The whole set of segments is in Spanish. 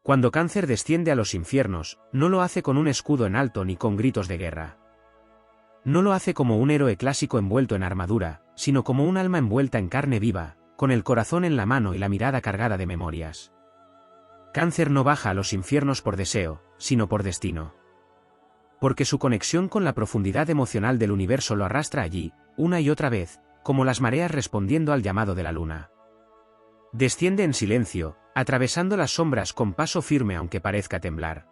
Cuando Cáncer desciende a los infiernos, no lo hace con un escudo en alto ni con gritos de guerra. No lo hace como un héroe clásico envuelto en armadura, sino como un alma envuelta en carne viva, con el corazón en la mano y la mirada cargada de memorias. Cáncer no baja a los infiernos por deseo, sino por destino. Porque su conexión con la profundidad emocional del universo lo arrastra allí, una y otra vez, como las mareas respondiendo al llamado de la luna. Desciende en silencio, atravesando las sombras con paso firme aunque parezca temblar.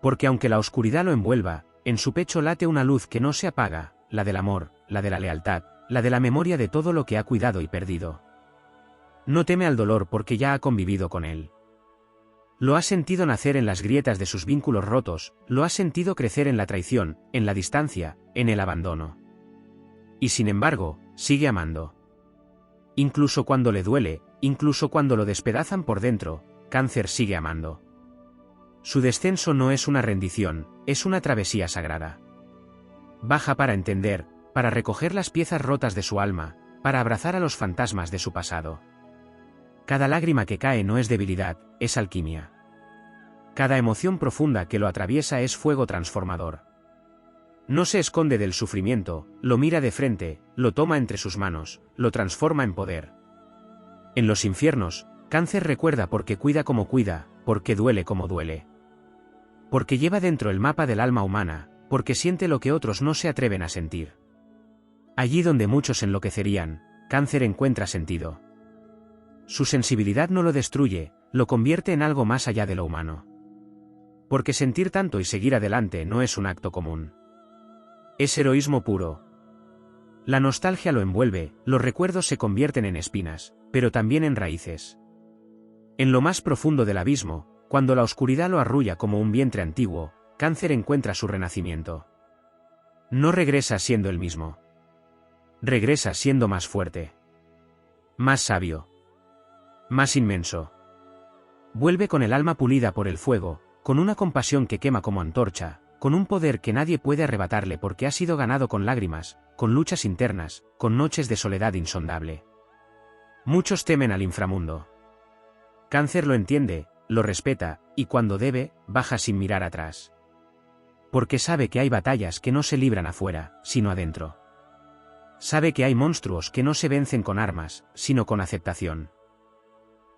Porque aunque la oscuridad lo envuelva, en su pecho late una luz que no se apaga, la del amor, la de la lealtad, la de la memoria de todo lo que ha cuidado y perdido. No teme al dolor porque ya ha convivido con él. Lo ha sentido nacer en las grietas de sus vínculos rotos, lo ha sentido crecer en la traición, en la distancia, en el abandono. Y sin embargo, sigue amando. Incluso cuando le duele, incluso cuando lo despedazan por dentro, Cáncer sigue amando. Su descenso no es una rendición, es una travesía sagrada. Baja para entender, para recoger las piezas rotas de su alma, para abrazar a los fantasmas de su pasado. Cada lágrima que cae no es debilidad, es alquimia. Cada emoción profunda que lo atraviesa es fuego transformador. No se esconde del sufrimiento, lo mira de frente, lo toma entre sus manos, lo transforma en poder. En los infiernos, Cáncer recuerda porque cuida como cuida, porque duele como duele. Porque lleva dentro el mapa del alma humana, porque siente lo que otros no se atreven a sentir. Allí donde muchos enloquecerían, Cáncer encuentra sentido. Su sensibilidad no lo destruye, lo convierte en algo más allá de lo humano. Porque sentir tanto y seguir adelante no es un acto común. Es heroísmo puro. La nostalgia lo envuelve, los recuerdos se convierten en espinas, pero también en raíces. En lo más profundo del abismo, cuando la oscuridad lo arrulla como un vientre antiguo, Cáncer encuentra su renacimiento. No regresa siendo el mismo. Regresa siendo más fuerte. Más sabio. Más inmenso. Vuelve con el alma pulida por el fuego, con una compasión que quema como antorcha, con un poder que nadie puede arrebatarle porque ha sido ganado con lágrimas, con luchas internas, con noches de soledad insondable. Muchos temen al inframundo. Cáncer lo entiende, lo respeta, y cuando debe, baja sin mirar atrás. Porque sabe que hay batallas que no se libran afuera, sino adentro. Sabe que hay monstruos que no se vencen con armas, sino con aceptación.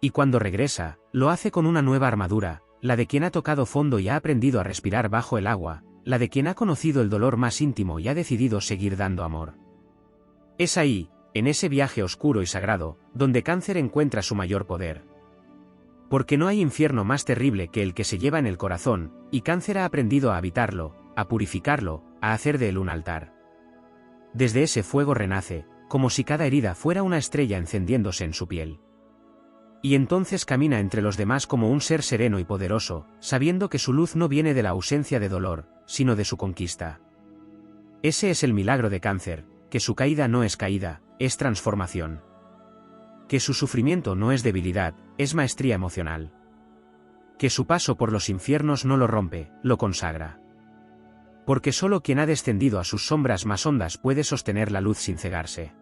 Y cuando regresa, lo hace con una nueva armadura, la de quien ha tocado fondo y ha aprendido a respirar bajo el agua, la de quien ha conocido el dolor más íntimo y ha decidido seguir dando amor. Es ahí, en ese viaje oscuro y sagrado, donde Cáncer encuentra su mayor poder. Porque no hay infierno más terrible que el que se lleva en el corazón, y Cáncer ha aprendido a habitarlo, a purificarlo, a hacer de él un altar. Desde ese fuego renace, como si cada herida fuera una estrella encendiéndose en su piel. Y entonces camina entre los demás como un ser sereno y poderoso, sabiendo que su luz no viene de la ausencia de dolor, sino de su conquista. Ese es el milagro de Cáncer, que su caída no es caída, es transformación. Que su sufrimiento no es debilidad, es maestría emocional. Que su paso por los infiernos no lo rompe, lo consagra. Porque solo quien ha descendido a sus sombras más hondas puede sostener la luz sin cegarse.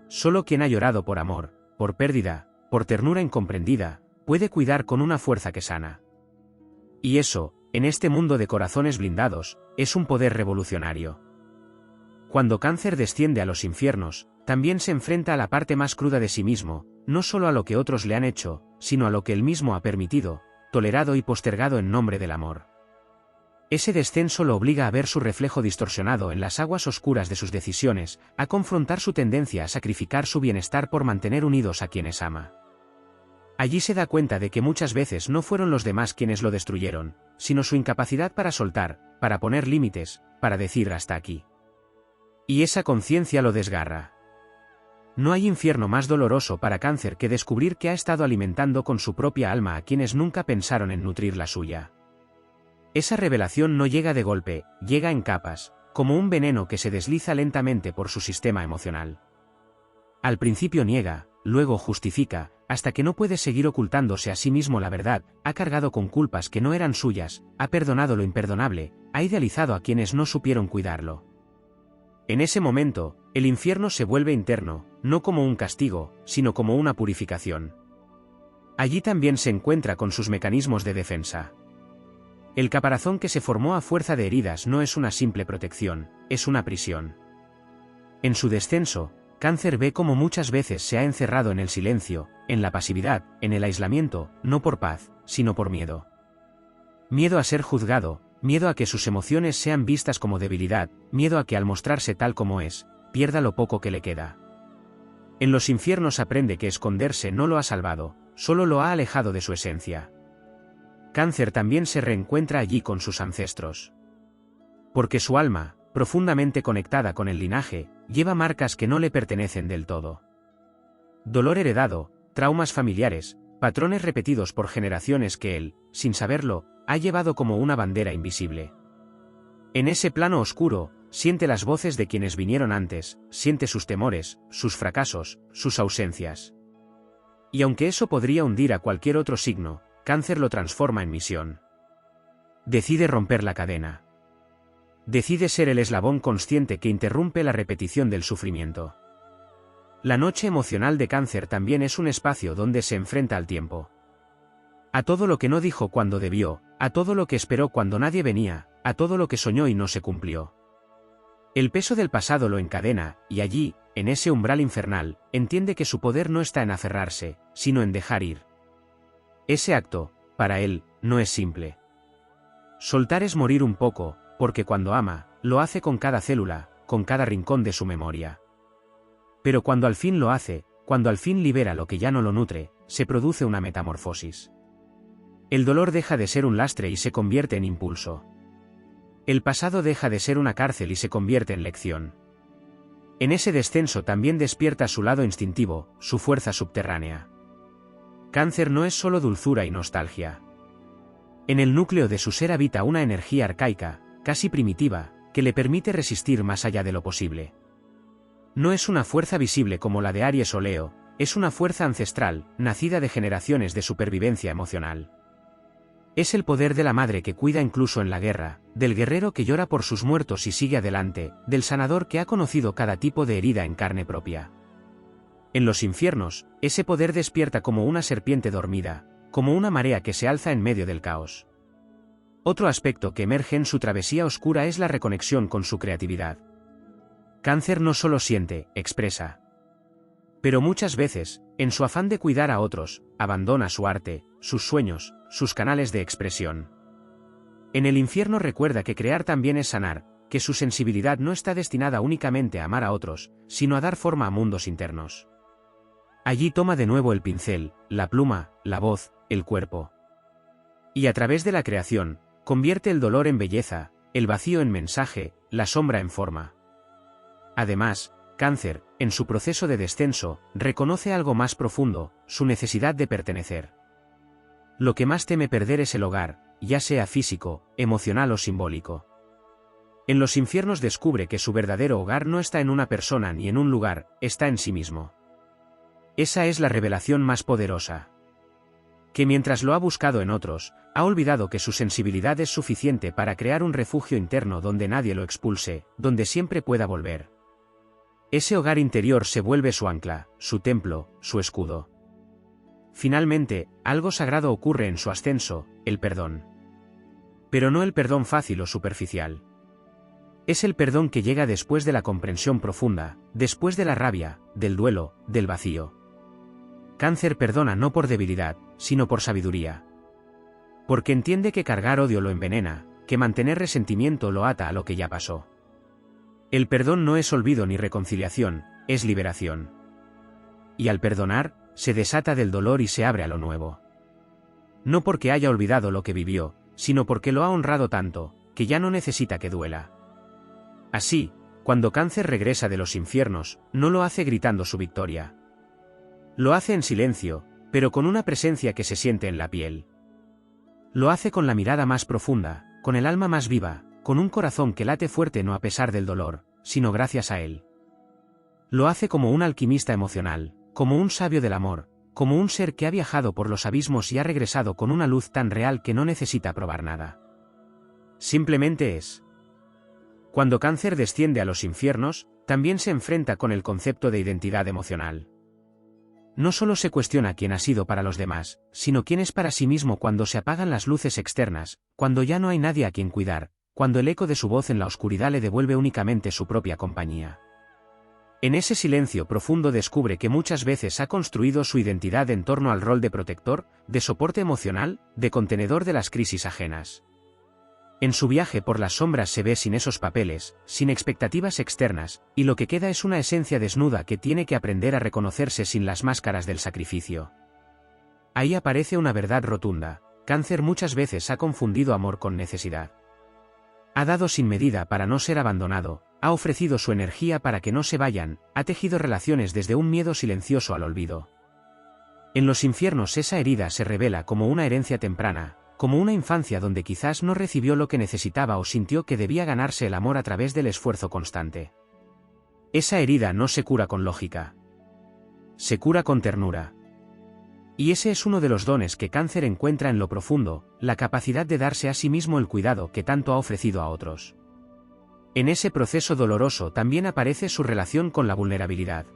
Solo quien ha llorado por amor, por pérdida, por ternura incomprendida, puede cuidar con una fuerza que sana. Y eso, en este mundo de corazones blindados, es un poder revolucionario. Cuando Cáncer desciende a los infiernos, también se enfrenta a la parte más cruda de sí mismo, no solo a lo que otros le han hecho, sino a lo que él mismo ha permitido, tolerado y postergado en nombre del amor. Ese descenso lo obliga a ver su reflejo distorsionado en las aguas oscuras de sus decisiones, a confrontar su tendencia a sacrificar su bienestar por mantener unidos a quienes ama. Allí se da cuenta de que muchas veces no fueron los demás quienes lo destruyeron, sino su incapacidad para soltar, para poner límites, para decir hasta aquí. Y esa conciencia lo desgarra. No hay infierno más doloroso para Cáncer que descubrir que ha estado alimentando con su propia alma a quienes nunca pensaron en nutrir la suya. Esa revelación no llega de golpe, llega en capas, como un veneno que se desliza lentamente por su sistema emocional. Al principio niega, luego justifica, hasta que no puede seguir ocultándose a sí mismo la verdad, ha cargado con culpas que no eran suyas, ha perdonado lo imperdonable, ha idealizado a quienes no supieron cuidarlo. En ese momento, el infierno se vuelve interno, no como un castigo, sino como una purificación. Allí también se encuentra con sus mecanismos de defensa. El caparazón que se formó a fuerza de heridas no es una simple protección, es una prisión. En su descenso, Cáncer ve cómo muchas veces se ha encerrado en el silencio, en la pasividad, en el aislamiento, no por paz, sino por miedo. Miedo a ser juzgado, miedo a que sus emociones sean vistas como debilidad, miedo a que al mostrarse tal como es, pierda lo poco que le queda. En los infiernos aprende que esconderse no lo ha salvado, solo lo ha alejado de su esencia. Cáncer también se reencuentra allí con sus ancestros. Porque su alma, profundamente conectada con el linaje, lleva marcas que no le pertenecen del todo. Dolor heredado, traumas familiares, patrones repetidos por generaciones que él, sin saberlo, ha llevado como una bandera invisible. En ese plano oscuro, siente las voces de quienes vinieron antes, siente sus temores, sus fracasos, sus ausencias. Y aunque eso podría hundir a cualquier otro signo, Cáncer lo transforma en misión. Decide romper la cadena. Decide ser el eslabón consciente que interrumpe la repetición del sufrimiento. La noche emocional de Cáncer también es un espacio donde se enfrenta al tiempo. A todo lo que no dijo cuando debió, a todo lo que esperó cuando nadie venía, a todo lo que soñó y no se cumplió. El peso del pasado lo encadena, y allí, en ese umbral infernal, entiende que su poder no está en aferrarse, sino en dejar ir. Ese acto, para él, no es simple. Soltar es morir un poco, porque cuando ama, lo hace con cada célula, con cada rincón de su memoria. Pero cuando al fin lo hace, cuando al fin libera lo que ya no lo nutre, se produce una metamorfosis. El dolor deja de ser un lastre y se convierte en impulso. El pasado deja de ser una cárcel y se convierte en lección. En ese descenso también despierta su lado instintivo, su fuerza subterránea. Cáncer no es solo dulzura y nostalgia. En el núcleo de su ser habita una energía arcaica, casi primitiva, que le permite resistir más allá de lo posible. No es una fuerza visible como la de Aries o Leo, es una fuerza ancestral, nacida de generaciones de supervivencia emocional. Es el poder de la madre que cuida incluso en la guerra, del guerrero que llora por sus muertos y sigue adelante, del sanador que ha conocido cada tipo de herida en carne propia. En los infiernos, ese poder despierta como una serpiente dormida, como una marea que se alza en medio del caos. Otro aspecto que emerge en su travesía oscura es la reconexión con su creatividad. Cáncer no solo siente, expresa. Pero muchas veces, en su afán de cuidar a otros, abandona su arte, sus sueños, sus canales de expresión. En el infierno recuerda que crear también es sanar, que su sensibilidad no está destinada únicamente a amar a otros, sino a dar forma a mundos internos. Allí toma de nuevo el pincel, la pluma, la voz, el cuerpo. Y a través de la creación, convierte el dolor en belleza, el vacío en mensaje, la sombra en forma. Además, Cáncer, en su proceso de descenso, reconoce algo más profundo, su necesidad de pertenecer. Lo que más teme perder es el hogar, ya sea físico, emocional o simbólico. En los infiernos descubre que su verdadero hogar no está en una persona ni en un lugar, está en sí mismo. Esa es la revelación más poderosa. Que mientras lo ha buscado en otros, ha olvidado que su sensibilidad es suficiente para crear un refugio interno donde nadie lo expulse, donde siempre pueda volver. Ese hogar interior se vuelve su ancla, su templo, su escudo. Finalmente, algo sagrado ocurre en su ascenso, el perdón. Pero no el perdón fácil o superficial. Es el perdón que llega después de la comprensión profunda, después de la rabia, del duelo, del vacío. Cáncer perdona no por debilidad, sino por sabiduría. Porque entiende que cargar odio lo envenena, que mantener resentimiento lo ata a lo que ya pasó. El perdón no es olvido ni reconciliación, es liberación. Y al perdonar, se desata del dolor y se abre a lo nuevo. No porque haya olvidado lo que vivió, sino porque lo ha honrado tanto, que ya no necesita que duela. Así, cuando Cáncer regresa de los infiernos, no lo hace gritando su victoria. Lo hace en silencio, pero con una presencia que se siente en la piel. Lo hace con la mirada más profunda, con el alma más viva, con un corazón que late fuerte no a pesar del dolor, sino gracias a él. Lo hace como un alquimista emocional, como un sabio del amor, como un ser que ha viajado por los abismos y ha regresado con una luz tan real que no necesita probar nada. Simplemente es. Cuando Cáncer desciende a los infiernos, también se enfrenta con el concepto de identidad emocional. no solo se cuestiona quién ha sido para los demás, sino quién es para sí mismo cuando se apagan las luces externas, cuando ya no hay nadie a quien cuidar, cuando el eco de su voz en la oscuridad le devuelve únicamente su propia compañía. En ese silencio profundo descubre que muchas veces ha construido su identidad en torno al rol de protector, de soporte emocional, de contenedor de las crisis ajenas. En su viaje por las sombras se ve sin esos papeles, sin expectativas externas, y lo que queda es una esencia desnuda que tiene que aprender a reconocerse sin las máscaras del sacrificio. Ahí aparece una verdad rotunda: Cáncer muchas veces ha confundido amor con necesidad. Ha dado sin medida para no ser abandonado, ha ofrecido su energía para que no se vayan, ha tejido relaciones desde un miedo silencioso al olvido. En los infiernos esa herida se revela como una herencia temprana, como una infancia donde quizás no recibió lo que necesitaba o sintió que debía ganarse el amor a través del esfuerzo constante. Esa herida no se cura con lógica. Se cura con ternura. Y ese es uno de los dones que Cáncer encuentra en lo profundo, la capacidad de darse a sí mismo el cuidado que tanto ha ofrecido a otros. En ese proceso doloroso también aparece su relación con la vulnerabilidad.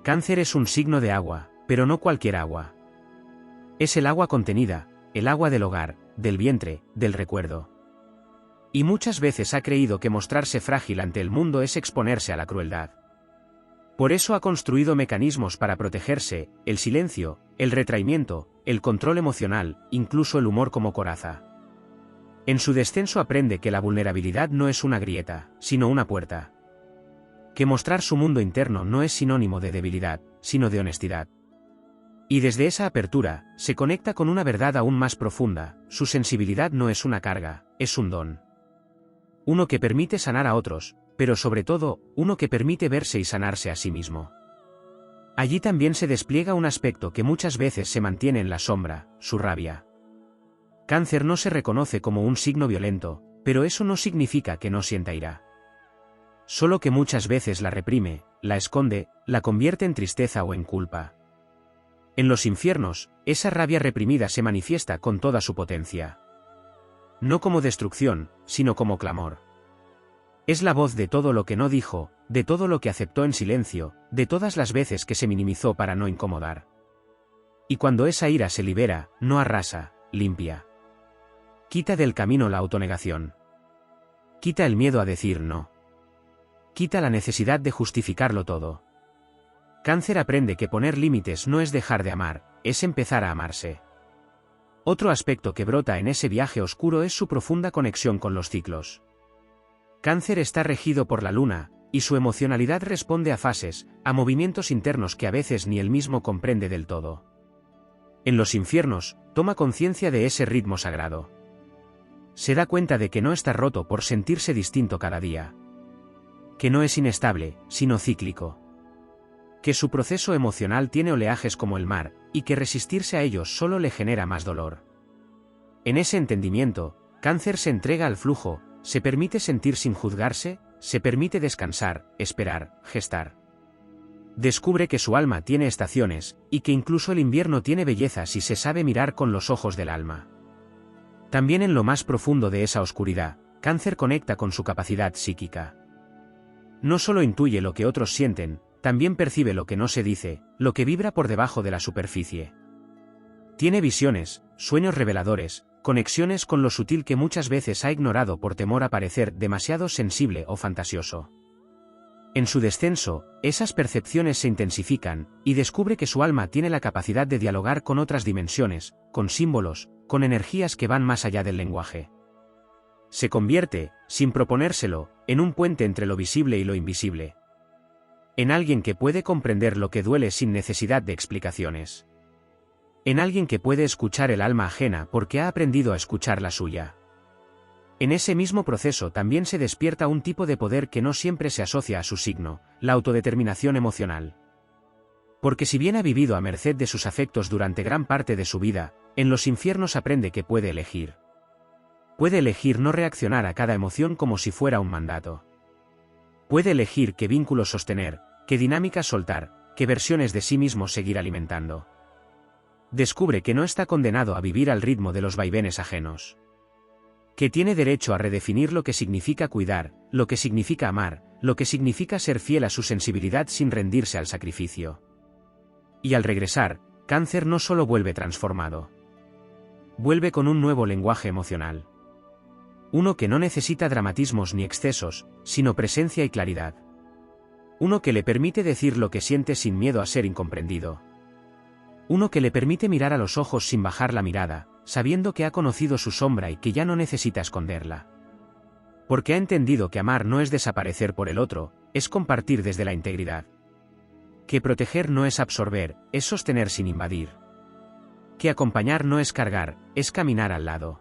Cáncer es un signo de agua, pero no cualquier agua. Es el agua contenida, el agua del hogar, del vientre, del recuerdo. Y muchas veces ha creído que mostrarse frágil ante el mundo es exponerse a la crueldad. Por eso ha construido mecanismos para protegerse: el silencio, el retraimiento, el control emocional, incluso el humor como coraza. En su descenso aprende que la vulnerabilidad no es una grieta, sino una puerta. Que mostrar su mundo interno no es sinónimo de debilidad, sino de honestidad. Y desde esa apertura, se conecta con una verdad aún más profunda: su sensibilidad no es una carga, es un don. Uno que permite sanar a otros, pero sobre todo, uno que permite verse y sanarse a sí mismo. Allí también se despliega un aspecto que muchas veces se mantiene en la sombra: su rabia. Cáncer no se reconoce como un signo violento, pero eso no significa que no sienta ira. Solo que muchas veces la reprime, la esconde, la convierte en tristeza o en culpa. En los infiernos, esa rabia reprimida se manifiesta con toda su potencia. No como destrucción, sino como clamor. Es la voz de todo lo que no dijo, de todo lo que aceptó en silencio, de todas las veces que se minimizó para no incomodar. Y cuando esa ira se libera, no arrasa, limpia. Quita del camino la autonegación. Quita el miedo a decir no. Quita la necesidad de justificarlo todo. Cáncer aprende que poner límites no es dejar de amar, es empezar a amarse. Otro aspecto que brota en ese viaje oscuro es su profunda conexión con los ciclos. Cáncer está regido por la luna, y su emocionalidad responde a fases, a movimientos internos que a veces ni él mismo comprende del todo. En los infiernos, toma conciencia de ese ritmo sagrado. Se da cuenta de que no está roto por sentirse distinto cada día. Que no es inestable, sino cíclico. Que su proceso emocional tiene oleajes como el mar, y que resistirse a ellos solo le genera más dolor. En ese entendimiento, Cáncer se entrega al flujo, se permite sentir sin juzgarse, se permite descansar, esperar, gestar. Descubre que su alma tiene estaciones, y que incluso el invierno tiene belleza si se sabe mirar con los ojos del alma. También en lo más profundo de esa oscuridad, Cáncer conecta con su capacidad psíquica. No solo intuye lo que otros sienten, también percibe lo que no se dice, lo que vibra por debajo de la superficie. Tiene visiones, sueños reveladores, conexiones con lo sutil que muchas veces ha ignorado por temor a parecer demasiado sensible o fantasioso. En su descenso, esas percepciones se intensifican, y descubre que su alma tiene la capacidad de dialogar con otras dimensiones, con símbolos, con energías que van más allá del lenguaje. Se convierte, sin proponérselo, en un puente entre lo visible y lo invisible. En alguien que puede comprender lo que duele sin necesidad de explicaciones. En alguien que puede escuchar el alma ajena porque ha aprendido a escuchar la suya. En ese mismo proceso también se despierta un tipo de poder que no siempre se asocia a su signo: la autodeterminación emocional. Porque si bien ha vivido a merced de sus afectos durante gran parte de su vida, en los infiernos aprende que puede elegir. Puede elegir no reaccionar a cada emoción como si fuera un mandato. Puede elegir qué vínculos sostener, qué dinámicas soltar, qué versiones de sí mismo seguir alimentando. Descubre que no está condenado a vivir al ritmo de los vaivenes ajenos. Que tiene derecho a redefinir lo que significa cuidar, lo que significa amar, lo que significa ser fiel a su sensibilidad sin rendirse al sacrificio. Y al regresar, Cáncer no solo vuelve transformado. Vuelve con un nuevo lenguaje emocional. Uno que no necesita dramatismos ni excesos, sino presencia y claridad. Uno que le permite decir lo que siente sin miedo a ser incomprendido. Uno que le permite mirar a los ojos sin bajar la mirada, sabiendo que ha conocido su sombra y que ya no necesita esconderla. Porque ha entendido que amar no es desaparecer por el otro, es compartir desde la integridad. Que proteger no es absorber, es sostener sin invadir. Que acompañar no es cargar, es caminar al lado.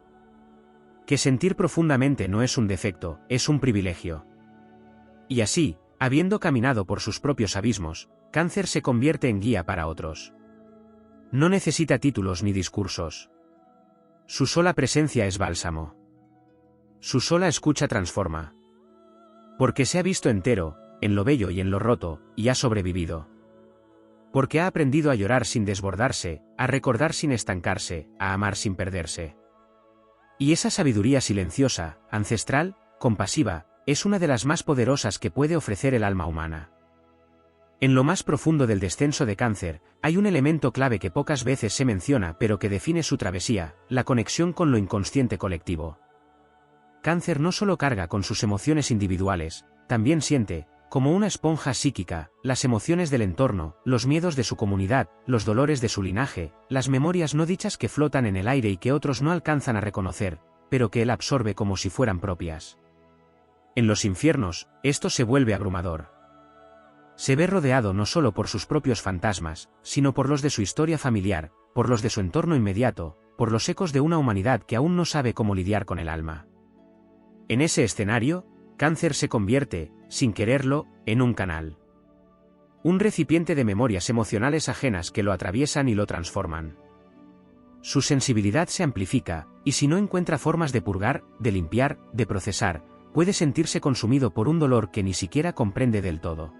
Que sentir profundamente no es un defecto, es un privilegio. Y así, habiendo caminado por sus propios abismos, Cáncer se convierte en guía para otros. No necesita títulos ni discursos. Su sola presencia es bálsamo. Su sola escucha transforma. Porque se ha visto entero, en lo bello y en lo roto, y ha sobrevivido. Porque ha aprendido a llorar sin desbordarse, a recordar sin estancarse, a amar sin perderse. Y esa sabiduría silenciosa, ancestral, compasiva, es una de las más poderosas que puede ofrecer el alma humana. En lo más profundo del descenso de Cáncer, hay un elemento clave que pocas veces se menciona pero que define su travesía, la conexión con lo inconsciente colectivo. Cáncer no solo carga con sus emociones individuales, también siente, como una esponja psíquica, las emociones del entorno, los miedos de su comunidad, los dolores de su linaje, las memorias no dichas que flotan en el aire y que otros no alcanzan a reconocer, pero que él absorbe como si fueran propias. En los infiernos, esto se vuelve abrumador. Se ve rodeado no solo por sus propios fantasmas, sino por los de su historia familiar, por los de su entorno inmediato, por los ecos de una humanidad que aún no sabe cómo lidiar con el alma. En ese escenario, Cáncer se convierte, sin quererlo, en un canal. Un recipiente de memorias emocionales ajenas que lo atraviesan y lo transforman. Su sensibilidad se amplifica, y si no encuentra formas de purgar, de limpiar, de procesar, puede sentirse consumido por un dolor que ni siquiera comprende del todo.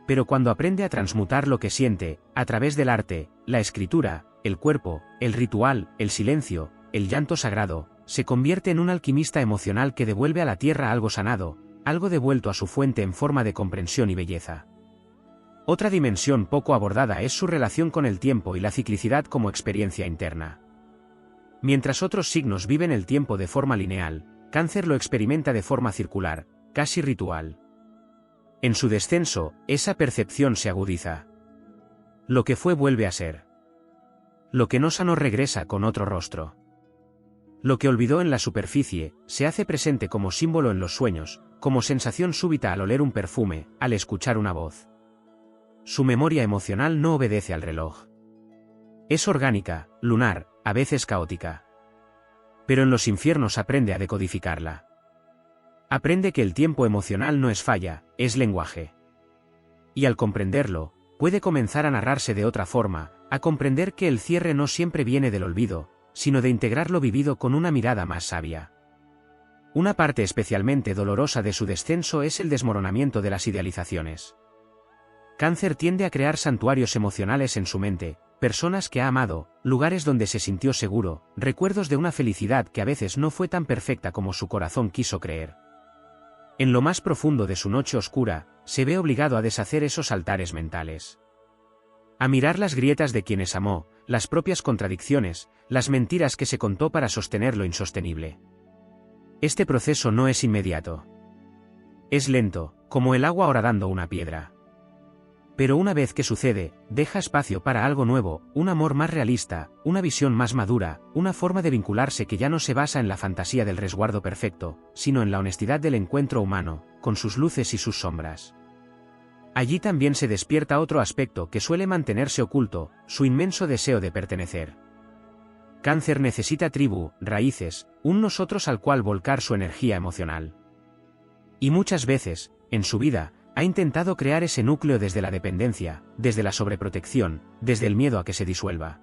Pero cuando aprende a transmutar lo que siente, a través del arte, la escritura, el cuerpo, el ritual, el silencio, el llanto sagrado, se convierte en un alquimista emocional que devuelve a la tierra algo sanado, algo devuelto a su fuente en forma de comprensión y belleza. Otra dimensión poco abordada es su relación con el tiempo y la ciclicidad como experiencia interna. Mientras otros signos viven el tiempo de forma lineal, Cáncer lo experimenta de forma circular, casi ritual. En su descenso, esa percepción se agudiza. Lo que fue vuelve a ser. Lo que no sanó regresa con otro rostro. Lo que olvidó en la superficie, se hace presente como símbolo en los sueños, como sensación súbita al oler un perfume, al escuchar una voz. Su memoria emocional no obedece al reloj. Es orgánica, lunar, a veces caótica. Pero en los infiernos aprende a decodificarla. Aprende que el tiempo emocional no es falla, es lenguaje. Y al comprenderlo, puede comenzar a narrarse de otra forma, a comprender que el cierre no siempre viene del olvido, sino de integrar lo vivido con una mirada más sabia. Una parte especialmente dolorosa de su descenso es el desmoronamiento de las idealizaciones. Cáncer tiende a crear santuarios emocionales en su mente, personas que ha amado, lugares donde se sintió seguro, recuerdos de una felicidad que a veces no fue tan perfecta como su corazón quiso creer. En lo más profundo de su noche oscura, se ve obligado a deshacer esos altares mentales. A mirar las grietas de quienes amó, las propias contradicciones, las mentiras que se contó para sostener lo insostenible. Este proceso no es inmediato. Es lento, como el agua horadando una piedra. Pero una vez que sucede, deja espacio para algo nuevo, un amor más realista, una visión más madura, una forma de vincularse que ya no se basa en la fantasía del resguardo perfecto, sino en la honestidad del encuentro humano, con sus luces y sus sombras. Allí también se despierta otro aspecto que suele mantenerse oculto, su inmenso deseo de pertenecer. Cáncer necesita tribu, raíces, un nosotros al cual volcar su energía emocional. Y muchas veces, en su vida, ha intentado crear ese núcleo desde la dependencia, desde la sobreprotección, desde el miedo a que se disuelva.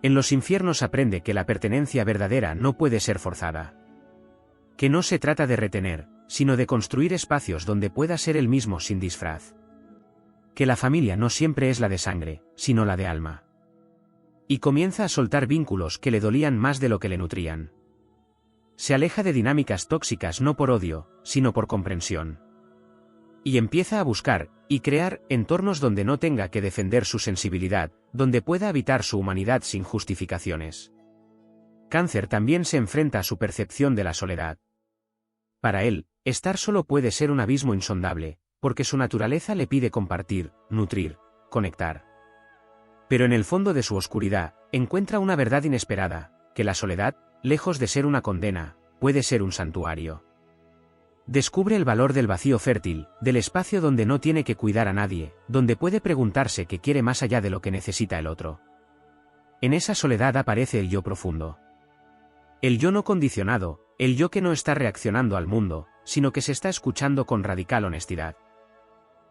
En los infiernos aprende que la pertenencia verdadera no puede ser forzada. Que no se trata de retener, sino de construir espacios donde pueda ser él mismo sin disfraz. Que la familia no siempre es la de sangre, sino la de alma. Y comienza a soltar vínculos que le dolían más de lo que le nutrían. Se aleja de dinámicas tóxicas no por odio, sino por comprensión. Y empieza a buscar, y crear entornos donde no tenga que defender su sensibilidad, donde pueda habitar su humanidad sin justificaciones. Cáncer también se enfrenta a su percepción de la soledad. Para él, estar solo puede ser un abismo insondable, porque su naturaleza le pide compartir, nutrir, conectar. Pero en el fondo de su oscuridad, encuentra una verdad inesperada, que la soledad, lejos de ser una condena, puede ser un santuario. Descubre el valor del vacío fértil, del espacio donde no tiene que cuidar a nadie, donde puede preguntarse qué quiere más allá de lo que necesita el otro. En esa soledad aparece el yo profundo. El yo no condicionado, el yo que no está reaccionando al mundo, sino que se está escuchando con radical honestidad.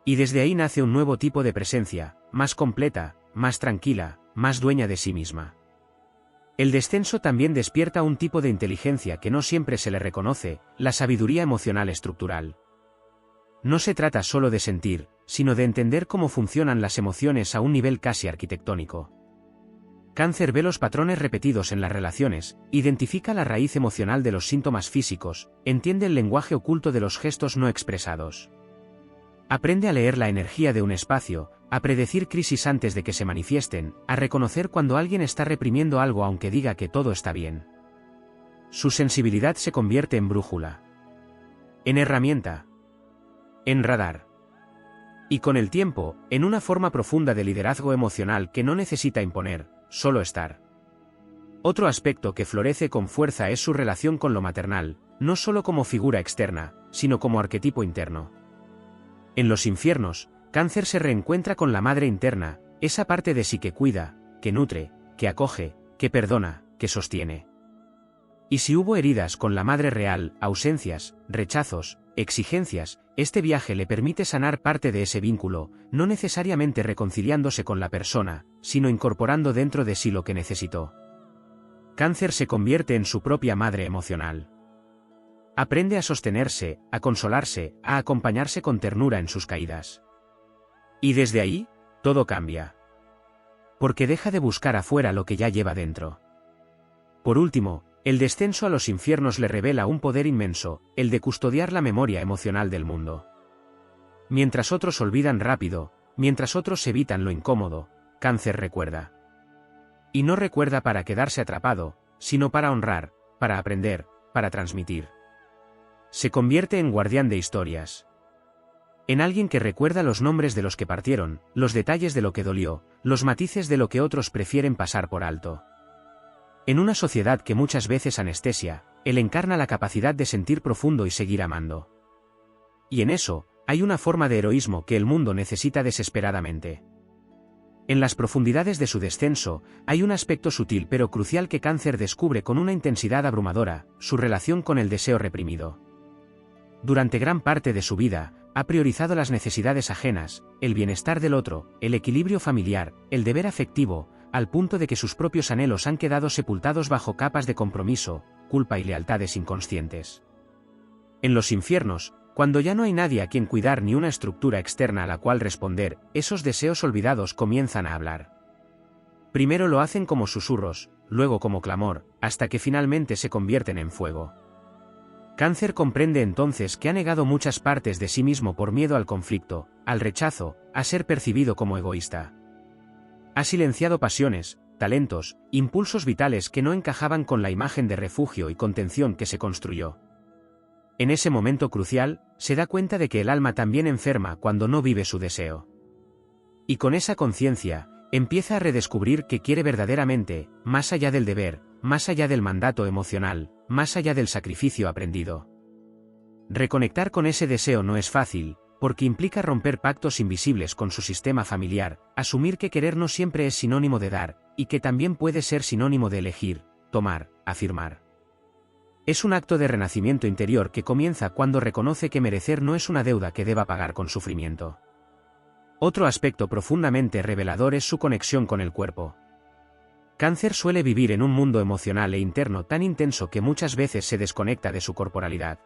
Y desde ahí nace un nuevo tipo de presencia, más completa, más tranquila, más dueña de sí misma. El descenso también despierta un tipo de inteligencia que no siempre se le reconoce, la sabiduría emocional estructural. No se trata solo de sentir, sino de entender cómo funcionan las emociones a un nivel casi arquitectónico. Cáncer ve los patrones repetidos en las relaciones, identifica la raíz emocional de los síntomas físicos, entiende el lenguaje oculto de los gestos no expresados. Aprende a leer la energía de un espacio, a predecir crisis antes de que se manifiesten, a reconocer cuando alguien está reprimiendo algo aunque diga que todo está bien. Su sensibilidad se convierte en brújula, en herramienta, en radar. Y con el tiempo, en una forma profunda de liderazgo emocional que no necesita imponer, solo estar. Otro aspecto que florece con fuerza es su relación con lo maternal, no solo como figura externa, sino como arquetipo interno. En los infiernos, Cáncer se reencuentra con la madre interna, esa parte de sí que cuida, que nutre, que acoge, que perdona, que sostiene. Y si hubo heridas con la madre real, ausencias, rechazos, exigencias, este viaje le permite sanar parte de ese vínculo, no necesariamente reconciliándose con la persona, sino incorporando dentro de sí lo que necesitó. Cáncer se convierte en su propia madre emocional. Aprende a sostenerse, a consolarse, a acompañarse con ternura en sus caídas. Y desde ahí, todo cambia. Porque deja de buscar afuera lo que ya lleva dentro. Por último, el descenso a los infiernos le revela un poder inmenso, el de custodiar la memoria emocional del mundo. Mientras otros olvidan rápido, mientras otros evitan lo incómodo, Cáncer recuerda. Y no recuerda para quedarse atrapado, sino para honrar, para aprender, para transmitir. Se convierte en guardián de historias. En alguien que recuerda los nombres de los que partieron, los detalles de lo que dolió, los matices de lo que otros prefieren pasar por alto. En una sociedad que muchas veces anestesia, él encarna la capacidad de sentir profundo y seguir amando. Y en eso, hay una forma de heroísmo que el mundo necesita desesperadamente. En las profundidades de su descenso, hay un aspecto sutil pero crucial que Cáncer descubre con una intensidad abrumadora, su relación con el deseo reprimido. Durante gran parte de su vida, ha priorizado las necesidades ajenas, el bienestar del otro, el equilibrio familiar, el deber afectivo, al punto de que sus propios anhelos han quedado sepultados bajo capas de compromiso, culpa y lealtades inconscientes. En los infiernos, cuando ya no hay nadie a quien cuidar ni una estructura externa a la cual responder, esos deseos olvidados comienzan a hablar. Primero lo hacen como susurros, luego como clamor, hasta que finalmente se convierten en fuego. Cáncer comprende entonces que ha negado muchas partes de sí mismo por miedo al conflicto, al rechazo, a ser percibido como egoísta. Ha silenciado pasiones, talentos, impulsos vitales que no encajaban con la imagen de refugio y contención que se construyó. En ese momento crucial, se da cuenta de que el alma también enferma cuando no vive su deseo. Y con esa conciencia, empieza a redescubrir que quiere verdaderamente, más allá del deber, más allá del mandato emocional, más allá del sacrificio aprendido. Reconectar con ese deseo no es fácil, porque implica romper pactos invisibles con su sistema familiar, asumir que querer no siempre es sinónimo de dar, y que también puede ser sinónimo de elegir, tomar, afirmar. Es un acto de renacimiento interior que comienza cuando reconoce que merecer no es una deuda que deba pagar con sufrimiento. Otro aspecto profundamente revelador es su conexión con el cuerpo. Cáncer suele vivir en un mundo emocional e interno tan intenso que muchas veces se desconecta de su corporalidad.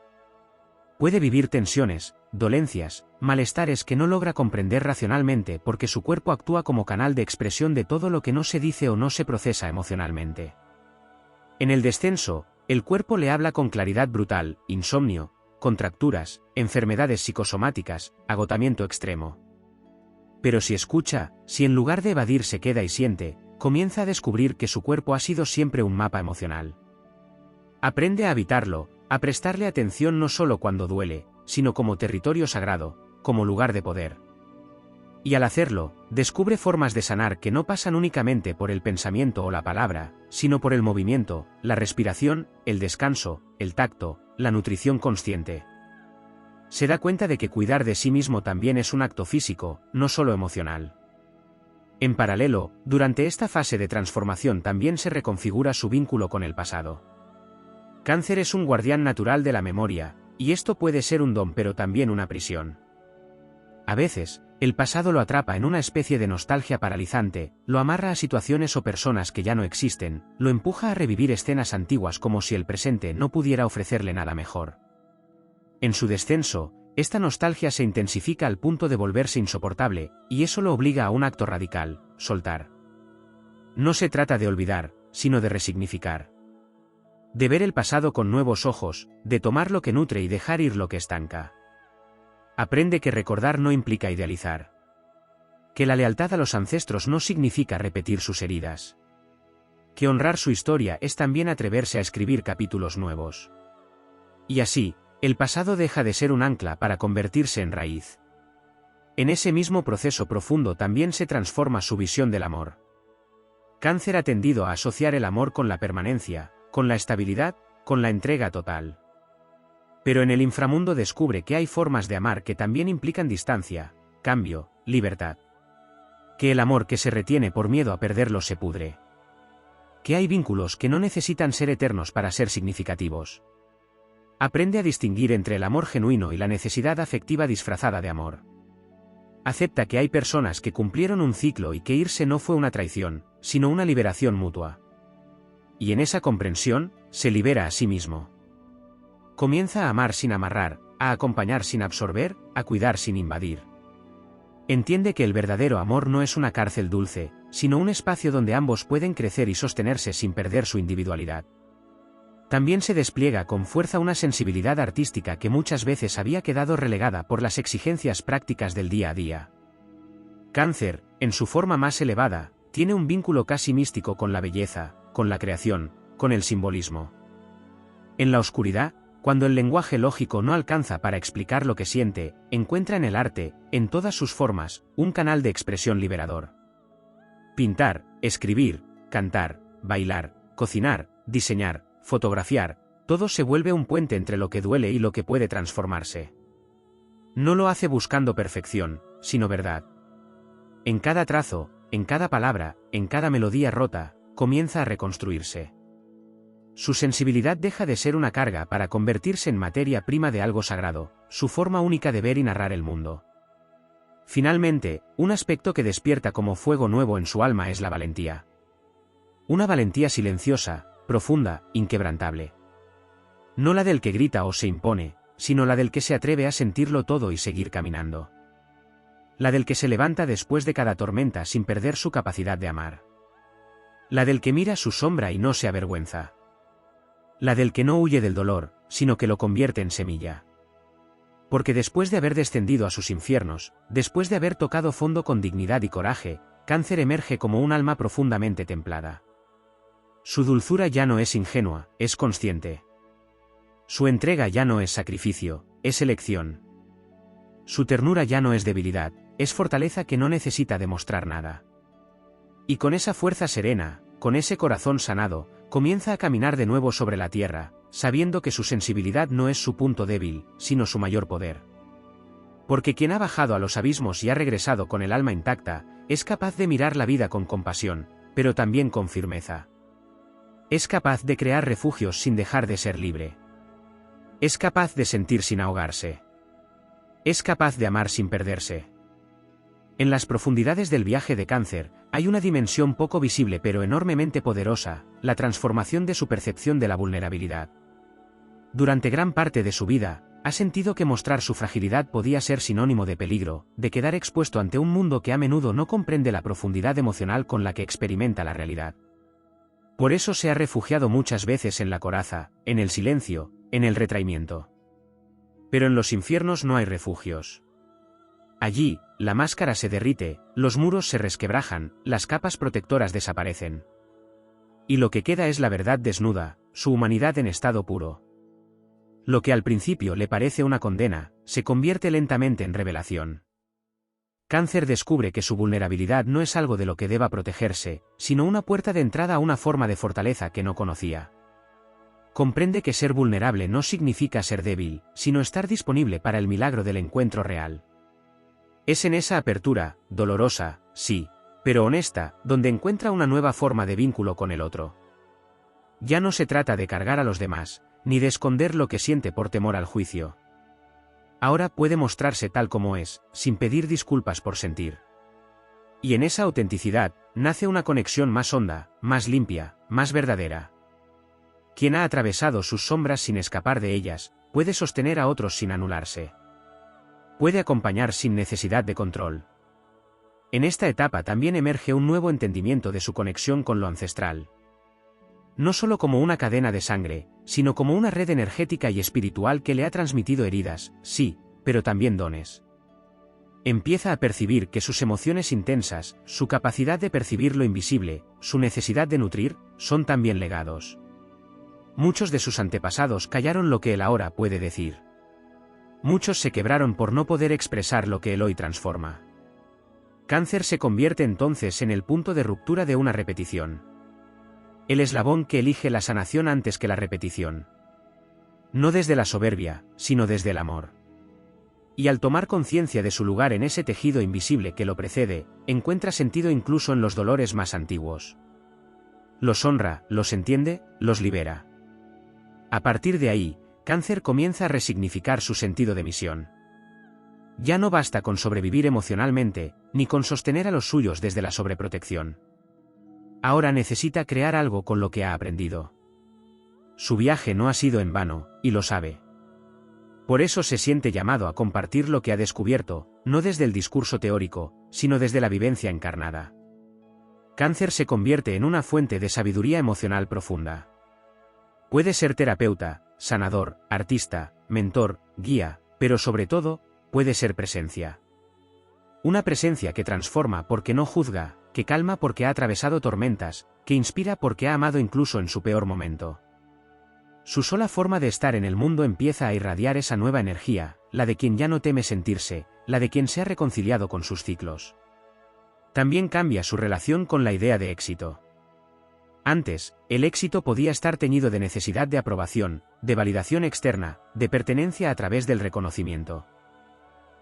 Puede vivir tensiones, dolencias, malestares que no logra comprender racionalmente porque su cuerpo actúa como canal de expresión de todo lo que no se dice o no se procesa emocionalmente. En el descenso, el cuerpo le habla con claridad brutal, insomnio, contracturas, enfermedades psicosomáticas, agotamiento extremo. pero si escucha, si en lugar de evadir se queda y siente, comienza a descubrir que su cuerpo ha sido siempre un mapa emocional. Aprende a habitarlo, a prestarle atención no solo cuando duele, sino como territorio sagrado, como lugar de poder. Y al hacerlo, descubre formas de sanar que no pasan únicamente por el pensamiento o la palabra, sino por el movimiento, la respiración, el descanso, el tacto, la nutrición consciente. Se da cuenta de que cuidar de sí mismo también es un acto físico, no solo emocional. En paralelo, durante esta fase de transformación también se reconfigura su vínculo con el pasado. Cáncer es un guardián natural de la memoria, y esto puede ser un don pero también una prisión. A veces, el pasado lo atrapa en una especie de nostalgia paralizante, lo amarra a situaciones o personas que ya no existen, lo empuja a revivir escenas antiguas como si el presente no pudiera ofrecerle nada mejor. En su descenso, esta nostalgia se intensifica al punto de volverse insoportable, y eso lo obliga a un acto radical: soltar. No se trata de olvidar, sino de resignificar. De ver el pasado con nuevos ojos, de tomar lo que nutre y dejar ir lo que estanca. Aprende que recordar no implica idealizar. Que la lealtad a los ancestros no significa repetir sus heridas. Que honrar su historia es también atreverse a escribir capítulos nuevos. Y así, el pasado deja de ser un ancla para convertirse en raíz. En ese mismo proceso profundo también se transforma su visión del amor. Cáncer ha tendido a asociar el amor con la permanencia, con la estabilidad, con la entrega total. Pero en el inframundo descubre que hay formas de amar que también implican distancia, cambio, libertad. Que el amor que se retiene por miedo a perderlo se pudre. Que hay vínculos que no necesitan ser eternos para ser significativos. Aprende a distinguir entre el amor genuino y la necesidad afectiva disfrazada de amor. Acepta que hay personas que cumplieron un ciclo y que irse no fue una traición, sino una liberación mutua. Y en esa comprensión, se libera a sí mismo. Comienza a amar sin amarrar, a acompañar sin absorber, a cuidar sin invadir. Entiende que el verdadero amor no es una cárcel dulce, sino un espacio donde ambos pueden crecer y sostenerse sin perder su individualidad. También se despliega con fuerza una sensibilidad artística que muchas veces había quedado relegada por las exigencias prácticas del día a día. Cáncer, en su forma más elevada, tiene un vínculo casi místico con la belleza, con la creación, con el simbolismo. En la oscuridad, cuando el lenguaje lógico no alcanza para explicar lo que siente, encuentra en el arte, en todas sus formas, un canal de expresión liberador. Pintar, escribir, cantar, bailar, cocinar, diseñar, fotografiar, todo se vuelve un puente entre lo que duele y lo que puede transformarse. No lo hace buscando perfección, sino verdad. En cada trazo, en cada palabra, en cada melodía rota, comienza a reconstruirse. Su sensibilidad deja de ser una carga para convertirse en materia prima de algo sagrado, su forma única de ver y narrar el mundo. Finalmente, un aspecto que despierta como fuego nuevo en su alma es la valentía. Una valentía silenciosa, profunda, inquebrantable. No la del que grita o se impone, sino la del que se atreve a sentirlo todo y seguir caminando. La del que se levanta después de cada tormenta sin perder su capacidad de amar. La del que mira su sombra y no se avergüenza. La del que no huye del dolor, sino que lo convierte en semilla. Porque después de haber descendido a sus infiernos, después de haber tocado fondo con dignidad y coraje, Cáncer emerge como un alma profundamente templada. Su dulzura ya no es ingenua, es consciente. Su entrega ya no es sacrificio, es elección. Su ternura ya no es debilidad, es fortaleza que no necesita demostrar nada. Y con esa fuerza serena, con ese corazón sanado, comienza a caminar de nuevo sobre la tierra, sabiendo que su sensibilidad no es su punto débil, sino su mayor poder. Porque quien ha bajado a los abismos y ha regresado con el alma intacta, es capaz de mirar la vida con compasión, pero también con firmeza. Es capaz de crear refugios sin dejar de ser libre. Es capaz de sentir sin ahogarse. Es capaz de amar sin perderse. En las profundidades del viaje de Cáncer, hay una dimensión poco visible pero enormemente poderosa, la transformación de su percepción de la vulnerabilidad. Durante gran parte de su vida, ha sentido que mostrar su fragilidad podía ser sinónimo de peligro, de quedar expuesto ante un mundo que a menudo no comprende la profundidad emocional con la que experimenta la realidad. Por eso se ha refugiado muchas veces en la coraza, en el silencio, en el retraimiento. Pero en los infiernos no hay refugios. Allí, la máscara se derrite, los muros se resquebrajan, las capas protectoras desaparecen. Y lo que queda es la verdad desnuda, su humanidad en estado puro. Lo que al principio le parece una condena, se convierte lentamente en revelación. Cáncer descubre que su vulnerabilidad no es algo de lo que deba protegerse, sino una puerta de entrada a una forma de fortaleza que no conocía. Comprende que ser vulnerable no significa ser débil, sino estar disponible para el milagro del encuentro real. Es en esa apertura, dolorosa, sí, pero honesta, donde encuentra una nueva forma de vínculo con el otro. Ya no se trata de cargar a los demás, ni de esconder lo que siente por temor al juicio. Ahora puede mostrarse tal como es, sin pedir disculpas por sentir. Y en esa autenticidad, nace una conexión más honda, más limpia, más verdadera. Quien ha atravesado sus sombras sin escapar de ellas, puede sostener a otros sin anularse. Puede acompañar sin necesidad de control. En esta etapa también emerge un nuevo entendimiento de su conexión con lo ancestral. No solo como una cadena de sangre, sino como una red energética y espiritual que le ha transmitido heridas, sí, pero también dones. Empieza a percibir que sus emociones intensas, su capacidad de percibir lo invisible, su necesidad de nutrir, son también legados. Muchos de sus antepasados callaron lo que él ahora puede decir. Muchos se quebraron por no poder expresar lo que él hoy transforma. Cáncer se convierte entonces en el punto de ruptura de una repetición. El eslabón que elige la sanación antes que la repetición. No desde la soberbia, sino desde el amor. Y al tomar conciencia de su lugar en ese tejido invisible que lo precede, encuentra sentido incluso en los dolores más antiguos. Los honra, los entiende, los libera. A partir de ahí, Cáncer comienza a resignificar su sentido de misión. Ya no basta con sobrevivir emocionalmente, ni con sostener a los suyos desde la sobreprotección. Ahora necesita crear algo con lo que ha aprendido. Su viaje no ha sido en vano, y lo sabe. Por eso se siente llamado a compartir lo que ha descubierto, no desde el discurso teórico, sino desde la vivencia encarnada. Cáncer se convierte en una fuente de sabiduría emocional profunda. Puede ser terapeuta, sanador, artista, mentor, guía, pero sobre todo, puede ser presencia. Una presencia que transforma porque no juzga, que calma porque ha atravesado tormentas, que inspira porque ha amado incluso en su peor momento. Su sola forma de estar en el mundo empieza a irradiar esa nueva energía, la de quien ya no teme sentirse, la de quien se ha reconciliado con sus ciclos. También cambia su relación con la idea de éxito. Antes, el éxito podía estar teñido de necesidad de aprobación, de validación externa, de pertenencia a través del reconocimiento.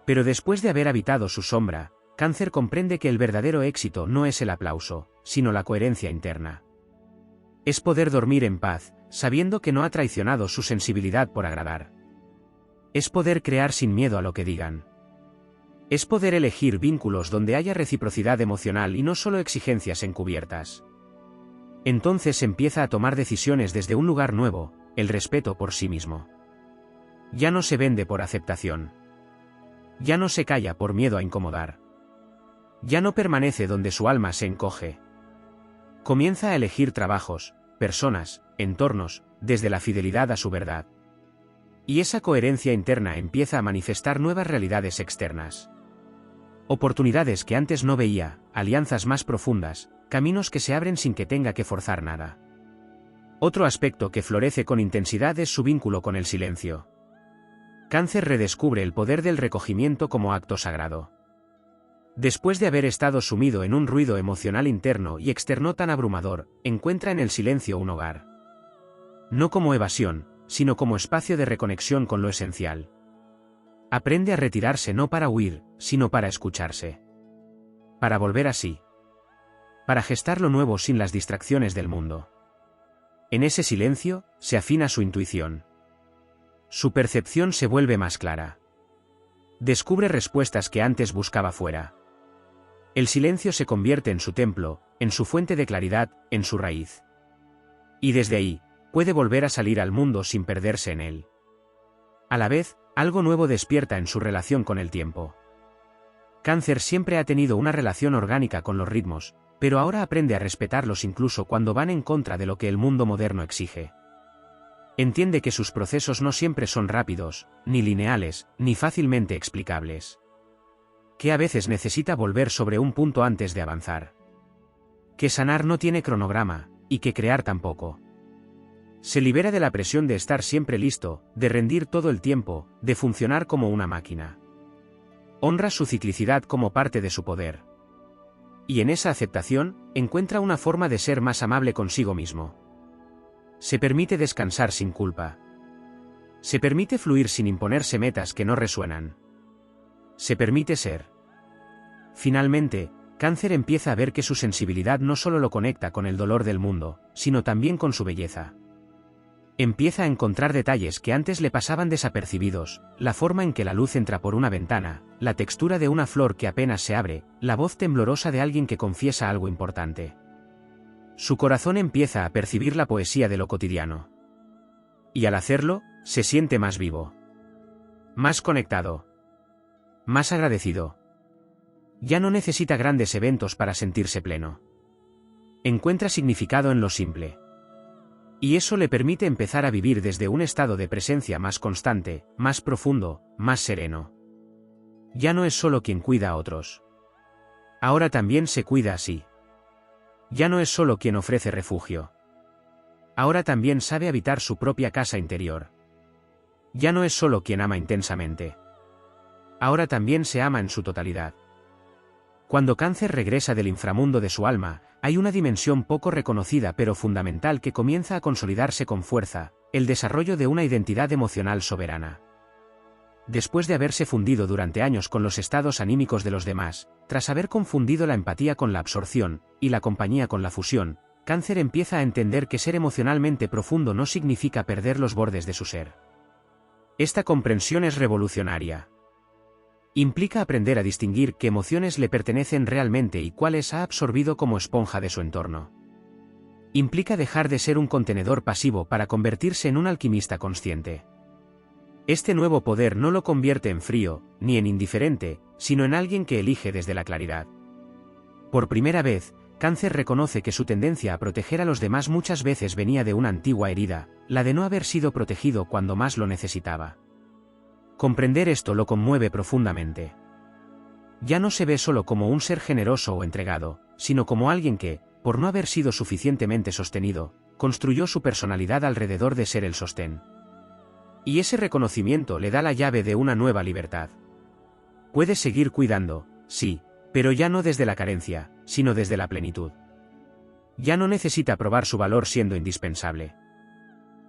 Pero después de haber habitado su sombra, Cáncer comprende que el verdadero éxito no es el aplauso, sino la coherencia interna. Es poder dormir en paz, sabiendo que no ha traicionado su sensibilidad por agradar. Es poder crear sin miedo a lo que digan. Es poder elegir vínculos donde haya reciprocidad emocional y no solo exigencias encubiertas. Entonces empieza a tomar decisiones desde un lugar nuevo, el respeto por sí mismo. Ya no se vende por aceptación. Ya no se calla por miedo a incomodar. Ya no permanece donde su alma se encoge. Comienza a elegir trabajos, personas, entornos, desde la fidelidad a su verdad. Y esa coherencia interna empieza a manifestar nuevas realidades externas. Oportunidades que antes no veía, alianzas más profundas, caminos que se abren sin que tenga que forzar nada. Otro aspecto que florece con intensidad es su vínculo con el silencio. Cáncer redescubre el poder del recogimiento como acto sagrado. Después de haber estado sumido en un ruido emocional interno y externo tan abrumador, encuentra en el silencio un hogar. No como evasión, sino como espacio de reconexión con lo esencial. Aprende a retirarse no para huir, sino para escucharse. Para volver así. Para gestar lo nuevo sin las distracciones del mundo. En ese silencio, se afina su intuición. Su percepción se vuelve más clara. Descubre respuestas que antes buscaba fuera. El silencio se convierte en su templo, en su fuente de claridad, en su raíz. Y desde ahí, puede volver a salir al mundo sin perderse en él. A la vez, algo nuevo despierta en su relación con el tiempo. Cáncer siempre ha tenido una relación orgánica con los ritmos, pero ahora aprende a respetarlos incluso cuando van en contra de lo que el mundo moderno exige. Entiende que sus procesos no siempre son rápidos, ni lineales, ni fácilmente explicables. que a veces necesita volver sobre un punto antes de avanzar. Que sanar no tiene cronograma, y que crear tampoco. Se libera de la presión de estar siempre listo, de rendir todo el tiempo, de funcionar como una máquina. Honra su ciclicidad como parte de su poder. Y en esa aceptación, encuentra una forma de ser más amable consigo mismo. Se permite descansar sin culpa. Se permite fluir sin imponerse metas que no resuenan. Se permite ser. Finalmente, Cáncer empieza a ver que su sensibilidad no solo lo conecta con el dolor del mundo, sino también con su belleza. Empieza a encontrar detalles que antes le pasaban desapercibidos, la forma en que la luz entra por una ventana, la textura de una flor que apenas se abre, la voz temblorosa de alguien que confiesa algo importante. Su corazón empieza a percibir la poesía de lo cotidiano. Y al hacerlo, se siente más vivo. Más conectado. Más agradecido. Ya no necesita grandes eventos para sentirse pleno. Encuentra significado en lo simple. Y eso le permite empezar a vivir desde un estado de presencia más constante, más profundo, más sereno. Ya no es solo quien cuida a otros. Ahora también se cuida a sí. Ya no es solo quien ofrece refugio. Ahora también sabe habitar su propia casa interior. Ya no es solo quien ama intensamente. Ahora también se ama en su totalidad. Cuando Cáncer regresa del inframundo de su alma, hay una dimensión poco reconocida pero fundamental que comienza a consolidarse con fuerza, el desarrollo de una identidad emocional soberana. Después de haberse fundido durante años con los estados anímicos de los demás, tras haber confundido la empatía con la absorción, y la compañía con la fusión, Cáncer empieza a entender que ser emocionalmente profundo no significa perder los bordes de su ser. Esta comprensión es revolucionaria. Implica aprender a distinguir qué emociones le pertenecen realmente y cuáles ha absorbido como esponja de su entorno. Implica dejar de ser un contenedor pasivo para convertirse en un alquimista consciente. Este nuevo poder no lo convierte en frío, ni en indiferente, sino en alguien que elige desde la claridad. Por primera vez, Cáncer reconoce que su tendencia a proteger a los demás muchas veces venía de una antigua herida, la de no haber sido protegido cuando más lo necesitaba. Comprender esto lo conmueve profundamente. Ya no se ve solo como un ser generoso o entregado, sino como alguien que, por no haber sido suficientemente sostenido, construyó su personalidad alrededor de ser el sostén. Y ese reconocimiento le da la llave de una nueva libertad. Puede seguir cuidando, sí, pero ya no desde la carencia, sino desde la plenitud. Ya no necesita probar su valor siendo indispensable.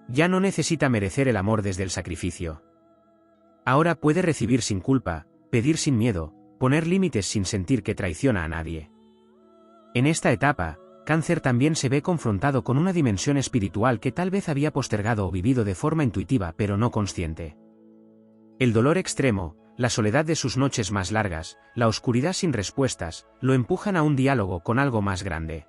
Ya no necesita merecer el amor desde el sacrificio. Ahora puede recibir sin culpa, pedir sin miedo, poner límites sin sentir que traiciona a nadie. En esta etapa, Cáncer también se ve confrontado con una dimensión espiritual que tal vez había postergado o vivido de forma intuitiva pero no consciente. El dolor extremo, la soledad de sus noches más largas, la oscuridad sin respuestas, lo empujan a un diálogo con algo más grande.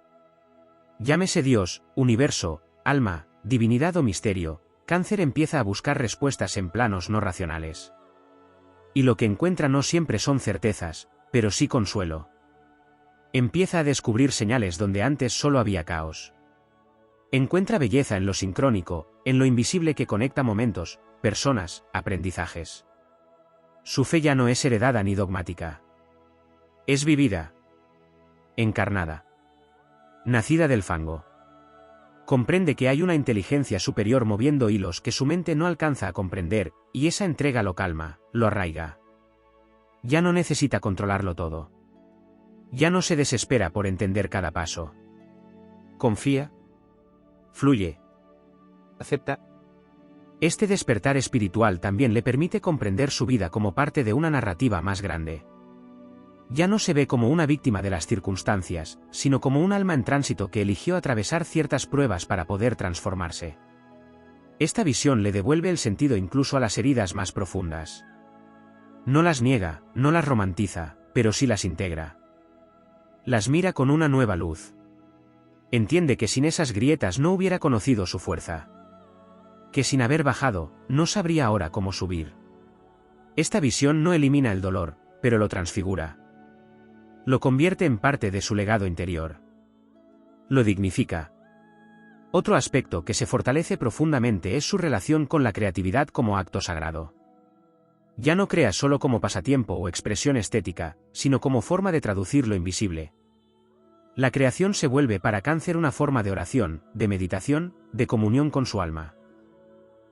Llámese Dios, universo, alma, divinidad o misterio, Cáncer empieza a buscar respuestas en planos no racionales. Y lo que encuentra no siempre son certezas, pero sí consuelo. Empieza a descubrir señales donde antes solo había caos. Encuentra belleza en lo sincrónico, en lo invisible que conecta momentos, personas, aprendizajes. Su fe ya no es heredada ni dogmática. Es vivida. Encarnada. Nacida del fango. Comprende que hay una inteligencia superior moviendo hilos que su mente no alcanza a comprender, y esa entrega lo calma, lo arraiga. Ya no necesita controlarlo todo. Ya no se desespera por entender cada paso. Confía. Fluye. Acepta. Este despertar espiritual también le permite comprender su vida como parte de una narrativa más grande. Ya no se ve como una víctima de las circunstancias, sino como un alma en tránsito que eligió atravesar ciertas pruebas para poder transformarse. Esta visión le devuelve el sentido incluso a las heridas más profundas. No las niega, no las romantiza, pero sí las integra. Las mira con una nueva luz. Entiende que sin esas grietas no hubiera conocido su fuerza. Que sin haber bajado, no sabría ahora cómo subir. Esta visión no elimina el dolor, pero lo transfigura. Lo convierte en parte de su legado interior. Lo dignifica. Otro aspecto que se fortalece profundamente es su relación con la creatividad como acto sagrado. Ya no crea solo como pasatiempo o expresión estética, sino como forma de traducir lo invisible. La creación se vuelve para Cáncer una forma de oración, de meditación, de comunión con su alma.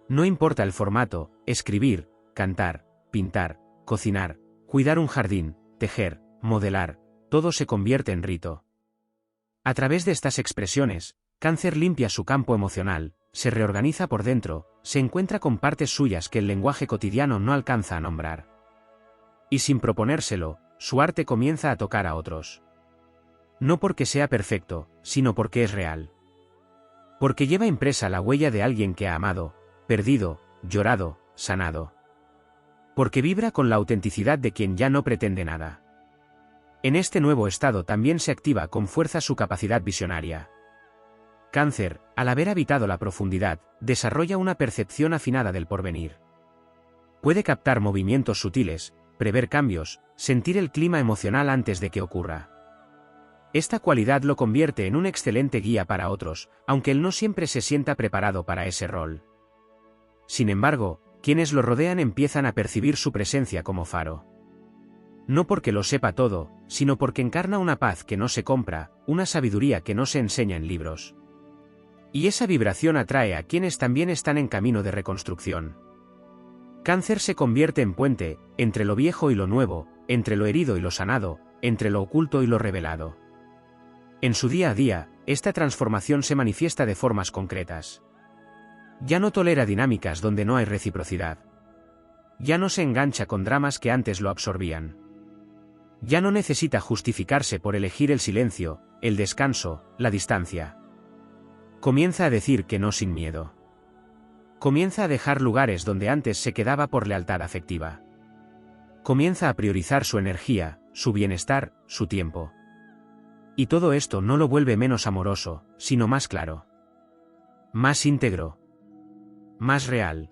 No importa el formato, escribir, cantar, pintar, cocinar, cuidar un jardín, tejer, modelar, todo se convierte en rito. A través de estas expresiones, Cáncer limpia su campo emocional, se reorganiza por dentro, se encuentra con partes suyas que el lenguaje cotidiano no alcanza a nombrar. Y sin proponérselo, su arte comienza a tocar a otros. No porque sea perfecto, sino porque es real. Porque lleva impresa la huella de alguien que ha amado, perdido, llorado, sanado. Porque vibra con la autenticidad de quien ya no pretende nada. En este nuevo estado también se activa con fuerza su capacidad visionaria. Cáncer, al haber habitado la profundidad, desarrolla una percepción afinada del porvenir. Puede captar movimientos sutiles, prever cambios, sentir el clima emocional antes de que ocurra. Esta cualidad lo convierte en un excelente guía para otros, aunque él no siempre se sienta preparado para ese rol. Sin embargo, quienes lo rodean empiezan a percibir su presencia como faro. No porque lo sepa todo, sino porque encarna una paz que no se compra, una sabiduría que no se enseña en libros. Y esa vibración atrae a quienes también están en camino de reconstrucción. Cáncer se convierte en puente, entre lo viejo y lo nuevo, entre lo herido y lo sanado, entre lo oculto y lo revelado. En su día a día, esta transformación se manifiesta de formas concretas. Ya no tolera dinámicas donde no hay reciprocidad. Ya no se engancha con dramas que antes lo absorbían. Ya no necesita justificarse por elegir el silencio, el descanso, la distancia. Comienza a decir que no sin miedo. Comienza a dejar lugares donde antes se quedaba por lealtad afectiva. Comienza a priorizar su energía, su bienestar, su tiempo. Y todo esto no lo vuelve menos amoroso, sino más claro. Más íntegro. Más real.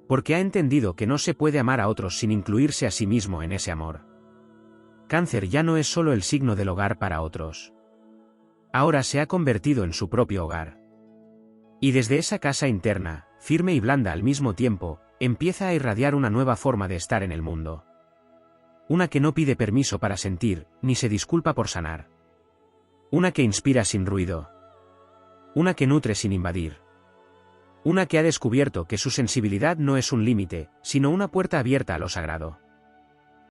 Porque ha entendido que no se puede amar a otros sin incluirse a sí mismo en ese amor. Cáncer ya no es solo el signo del hogar para otros. Ahora se ha convertido en su propio hogar. Y desde esa casa interna, firme y blanda al mismo tiempo, empieza a irradiar una nueva forma de estar en el mundo. Una que no pide permiso para sentir, ni se disculpa por sanar. Una que inspira sin ruido. Una que nutre sin invadir. Una que ha descubierto que su sensibilidad no es un límite, sino una puerta abierta a lo sagrado.